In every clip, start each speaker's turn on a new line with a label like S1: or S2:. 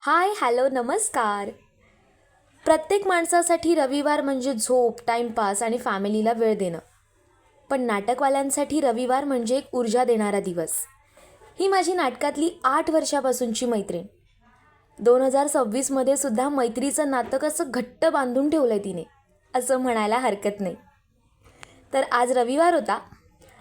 S1: हाय, hello, नमस्कार. प्रत्येक माणसासाठी रविवार म्हणजे झोप, टाईमपास आणि फॅमिलीला वेळ देणं. पण नाटकवाल्यांसाठी रविवार म्हणजे एक ऊर्जा देणारा दिवस. ही माझी नाटकातली 8 वर्षापासूनची मैत्रीण. 2026मध्ये सुद्धा मैत्रीचं नातं कसं घट्ट बांधून ठेवलंय तिने, असं म्हणायला हरकत नाही. तर आज रविवार होता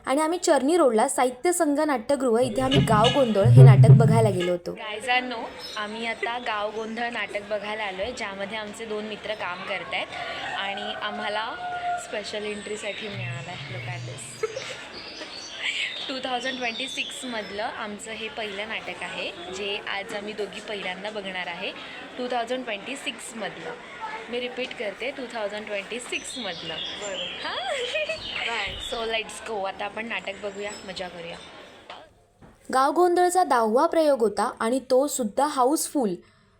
S1: आणि आम्ही चर्नी रोडला साहित्य संघ नाट्यगृह इथे आम्ही गाव गोंधळ हे नाटक बघायला गेलो होतो. गायजांनो, आम्ही आता गाव गोंधळ नाटक बघायला आलो आहे, ज्यामध्ये आमचे 2 मित्र काम करत आहेत आणि आम्हाला स्पेशल एंट्रीसाठी मिळालं आहे. लुक ॲट दिस. 2026मधलं आमचं हे पहिलं नाटक आहे, जे आज आम्ही दोघी पहिल्यांदा बघणार आहे. 2026मधलं, मी रिपीट करते, 2026मधलं. हां. So let's go. आता आपण नाटक बघूया, मजा करूया. गाव गोंधळचा 10वा प्रयोग होता आणि तो सुद्धा हाऊसफुल.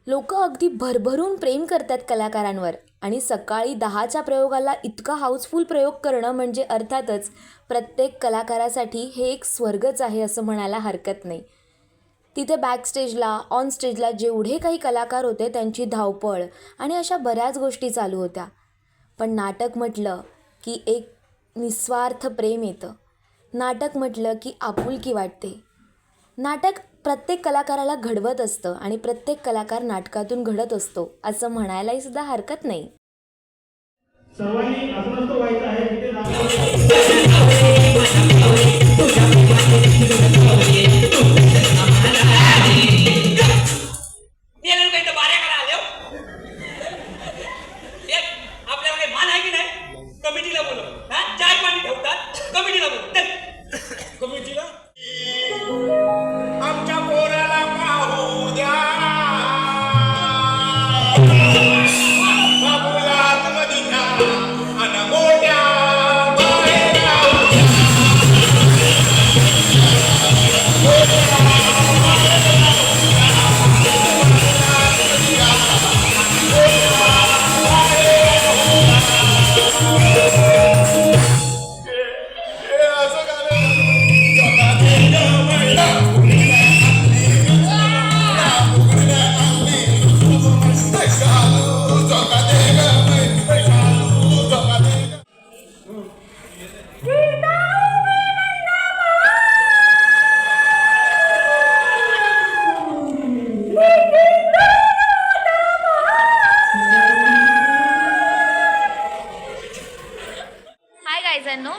S1: लोक अगदी भरभरून प्रेम करतात कलाकारांवर आणि सकाळी 10च्या प्रयोगाला इतका हाऊसफुल प्रयोग करणं म्हणजे अर्थातच प्रत्येक कलाकारासाठी हे एक स्वर्गच आहे असं म्हणायला हरकत नाही. तिथे बॅकस्टेजला, ऑन स्टेजला जेवढे काही कलाकार होते त्यांची धावपळ आणि अशा बऱ्याच गोष्टी चालू होत्या. पण नाटक म्हटलं की एक निस्वार्थ प्रेम येतं. नाटक म्हटलं की आपुलकी वाटते. नाटक प्रत्येक कलाकाराला घडवत असतं आणि प्रत्येक कलाकार नाटकातून घडत असतो असं म्हणायलाही सुद्धा हरकत नाही.
S2: सर्वांनी असं व्हायचं आहे तिथे
S3: कमिटीला बोलव. चाय पाणी ठेवतात, कमिटीला बोलव. कमिटीला आमच्या पोराला पाहू द्या, बाबूला आतमध्ये घ्या आणि मोठ्या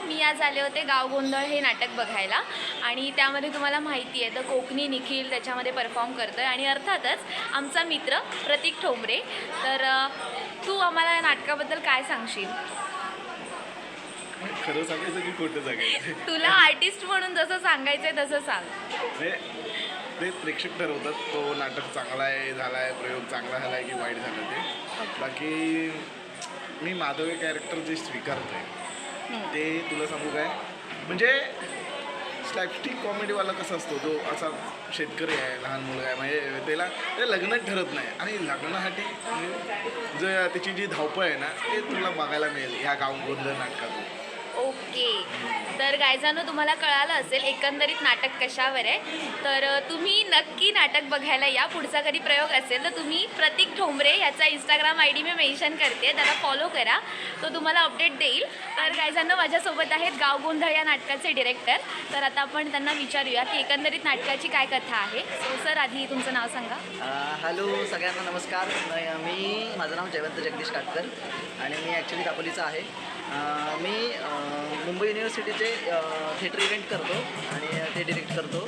S1: मी आज आले होते गाव गोंधळ हे नाटक बघायला आणि त्यामध्ये तुम्हाला माहिती आहे तर कोकणी निखिल त्याच्यामध्ये परफॉर्म करतो आहे आणि अर्थातच आमचा मित्र प्रतीक ठोंबरे. तर तू आम्हाला या नाटकाबद्दल काय सांगशील?
S4: खरं सांगायचं की खोटं सांगायचं?
S1: तुला आर्टिस्ट म्हणून जसं सांगायचं आहे तसं सांग.
S4: ते प्रेक्षक ठरवतात तो नाटक चांगला आहे, झाला आहे, प्रयोग चांगला झाला आहे की वाईट झालं ते. बाकी मी माधव हे कॅरेक्टर जे स्वीकारतो आहे ते तुला सांगू काय, म्हणजे स्लॅपस्टिक कॉमेडीवाला कसा असतो तो, असा शेतकरी आहे, लहान मुलं आहे, म्हणजे त्याला ते लग्नच ठरत नाही आणि लग्नासाठी जे त्याची जी धावपळ आहे ना ते तुला बघायला मिळेल ह्या गाव गोंधळ नाटकातून.
S1: ओके. तर गायजांनो, तुम्हाला कळालं असेल एकंदरीत नाटक कशावर आहे. तर तुम्ही नक्की नाटक बघायला या. पुढचा कधी प्रयोग असेल तर तुम्ही प्रतीक ठोंबरे याचा इंस्टाग्राम ID मी मेन्शन करते, त्याला फॉलो करा, तो तुम्हाला अपडेट देईल. तर गायजांनो, माझ्यासोबत आहेत गाव गोंधळ या नाटकाचे डिरेक्टर. तर आता आपण त्यांना विचारूया की एकंदरीत नाटकाची काय कथा आहे. सो सर, आधी तुमचं नाव सांगा.
S5: हॅलो सगळ्यांना नमस्कार. माझं नाव जयवंत जगदीश काटकर आणि मी ॲक्च्युली दापोलीचा आहे. मी मुंबई युनिव्हर्सिटीचे थिएटर इव्हेंट करतो आणि ते डिरेक्ट करतो.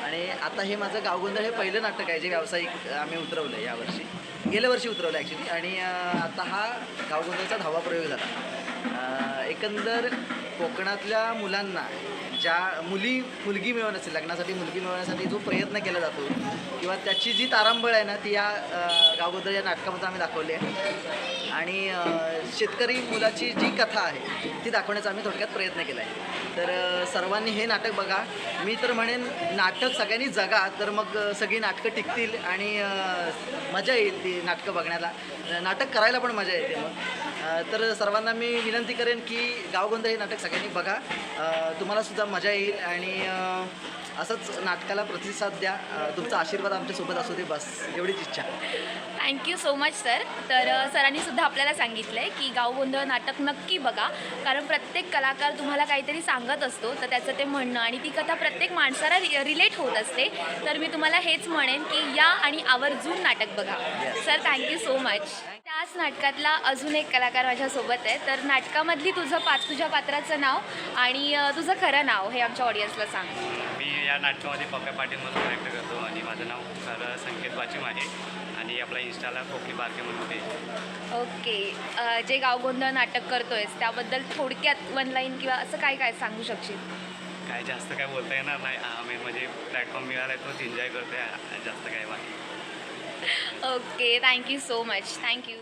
S5: आणि आता हे माझं गाव गोंधळ हे पहिलं नाटक आहे जे व्यावसायिक आम्ही उतरवलं आहे यावर्षी. गेल्या वर्षी उतरवलं ॲक्च्युली. आणि आता हा गाव गोंधळचा 10वा प्रयोग झाला. एकंदर कोकणातल्या मुलांना ज्या मुलगी मिळवण्यासाठी, लग्नासाठी मुलगी मिळवण्यासाठी जो प्रयत्न केला जातो किंवा त्याची जी तारांबळ आहे ना ती या गाव गोंधळ या नाटकामध्ये आम्ही दाखवली आहे. आणि शेतकरी मुलाची जी कथा आहे ती दाखवण्याचा आम्ही थोडक्यात प्रयत्न केला आहे. तर सर्वांनी हे नाटक बघा. मी तर म्हणेन नाटक सगळ्यांनी जगा, तर मग सगळी नाटकं टिकतील आणि मजा येईल ती नाटकं बघण्याला. नाटक करायला पण मजा येते मग. तर सर्वांना मी विनंती करेन की गाव गोंधळ हे नाटक सगळ्यांनी बघा, तुम्हालासुद्धा मजा येईल आणि असंच नाटकाला प्रतिसाद द्या. तुमचा आशीर्वाद आमच्यासोबत असू दे, बस एवढीच इच्छा.
S1: Thank you so much sir. तर सरांनी सुद्धा आपल्याला सांगितलं आहे की गाव गोंधळ नाटक नक्की बघा, कारण प्रत्येक कलाकार तुम्हाला काहीतरी सांगत असतो, तर त्याचं ते म्हणणं आणि ती कथा प्रत्येक माणसाला रिलेट होत असते. तर मी तुम्हाला हेच म्हणेन की या आणि आवर्जून नाटक बघा. Sir thank you so much. त्याच नाटकातला अजून एक कलाकार माझ्यासोबत आहे. तर नाटकामधली तुझ्या पात्राचं नाव आणि तुझं खरं नाव हे आमच्या ऑडियन्सला सांग.
S6: मी या नाटकामध्ये पप्प्या पाटील म्हणून कॅरेक्टर करतो आणि माझं नाव खरं संकेत वाचिम आहे आणि आपला इंस्टाला कोकणी बारके म्हणून पेज.
S1: ओके. जे गाव गोंधळ नाटक करतोयस त्याबद्दल थोडक्यात वन लाईन किंवा असं काय काय सांगू शकशील?
S6: काय जास्त काय बोलता येणार नाही. मेन म्हणजे प्लॅटफॉर्म मिळाला आहे तोच एन्जॉय करतो आहे, जास्त काय बाकी.
S1: Okay. Thank you so much. Thank you.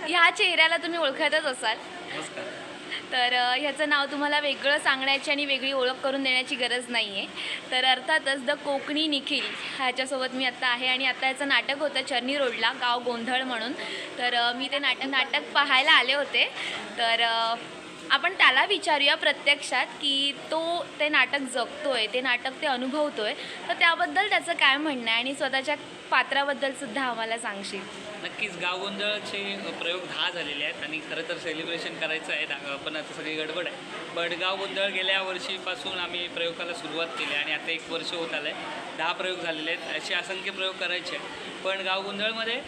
S1: ह्या चेहऱ्याला तुम्ही ओळखतच असाल,
S6: नमस्कार.
S1: तर ह्याचं नाव तुम्हाला वेगळं सांगण्याची आणि वेगळी ओळख करून देण्याची गरज नाही आहे. तर अर्थातच द कोकणी निखिल ह्याच्यासोबत मी आत्ता आहे आणि आत्ता याचं नाटक होतं चर्नी रोडला गाव गोंधळ म्हणून. तर मी ते नाटक पाहायला आले होते. तर आपण त्याला विचारूया प्रत्यक्षात की तो ते नाटक जगतोय, ते नाटक ते अनुभवतोय, तर त्याबद्दल त्याचं काय म्हणणं आहे आणि स्वतःच्या पात्राबद्दलसुद्धा आम्हाला सांगशील.
S7: नक्कीच गाव गोंधळाचे प्रयोग 10 झालेले आहेत आणि खरं तर सेलिब्रेशन करायचं आहे, पण आता सगळी गडबड आहे. पण गाव गोंधळ गेल्या वर्षीपासून आम्ही प्रयोगाला सुरुवात केली आणि आता 1 वर्ष होत आलं आहे. 10 प्रयोग झालेले आहेत, असे असंख्य प्रयोग करायचे आहेत. पण गाव गोंधळमध्ये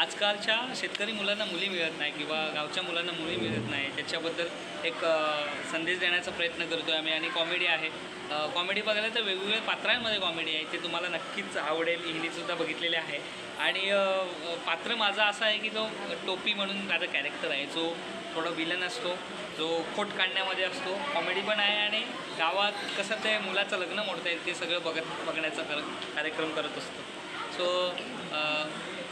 S7: आजकालच्या शेतकरी मुलांना मुली मिळत नाही किंवा गावच्या मुलांना मुली मिळत नाही, त्याच्याबद्दल एक संदेश देण्याचा प्रयत्न करतो आहे आम्ही. आणि कॉमेडी आहे. कॉमेडी बघायला तर वेगवेगळ्या पात्रांमध्ये कॉमेडी आहे, ते तुम्हाला नक्कीच आवडेल. हिंदीसुद्धा बघितलेले आहे. आणि पात्र माझा असा आहे की तो टोपी म्हणून माझा कॅरेक्टर आहे, जो थोडा विलन असतो, जो खोट काढण्यामध्ये असतो, कॉमेडी पण आहे आणि गावात कसं ते मुलाचं लग्न मोडता येईल ते सगळं बघण्याचा कार्यक्रम करत असतो. सो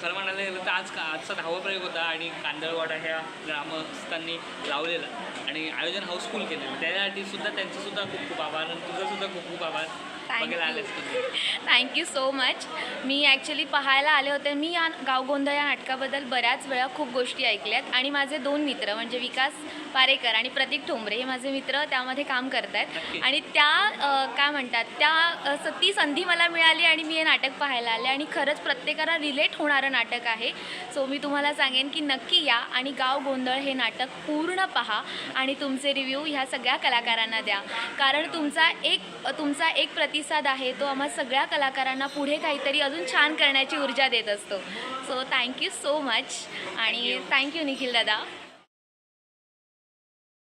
S7: खरं म्हणायला गेलं तर आजचा 10वा प्रयोग होता आणि कांदळवाडा ह्या ग्रामस्थांनी लावलेला आणि आयोजन हाऊसफुल केलेलं, त्यासाठी सुद्धा त्यांचंसुद्धा खूप खूप आभार आणि तुझंसुद्धा खूप खूप आभार. बघायला आलेस तुम्ही.
S1: Thank you so much. मी ॲक्च्युली पाहायला आले होते. मी या गाव गोंधळ या नाटकाबद्दल बऱ्याच वेळा खूप गोष्टी ऐकल्यात आणि माझे 2 मित्र म्हणजे विकास पारेकर आणि प्रतीक ठोंबरे हे माझे मित्र त्यामध्ये काम करत आहेत आणि त्या काय म्हणतात त्या ती संधी मला मिळाली आणि मी हे नाटक पाहायला आले आणि खरंच प्रत्येकाला रिलेट होणारं नाटक आहे. सो मी तुम्हाला सांगेन की नक्की या आणि गाव गोंधळ हे नाटक पूर्ण पहा आणि तुमचे रिव्ह्यू ह्या सगळ्या कलाकारांना द्या, कारण तुमचा एक प्रतिसाद आहे तो आम्हा सगळ्या कलाकारांना पुढे काहीतरी अजून छान करण्याची ऊर्जा देत असतो. सो थँक्यू सो मच आणि थँक्यू निखिल दादा.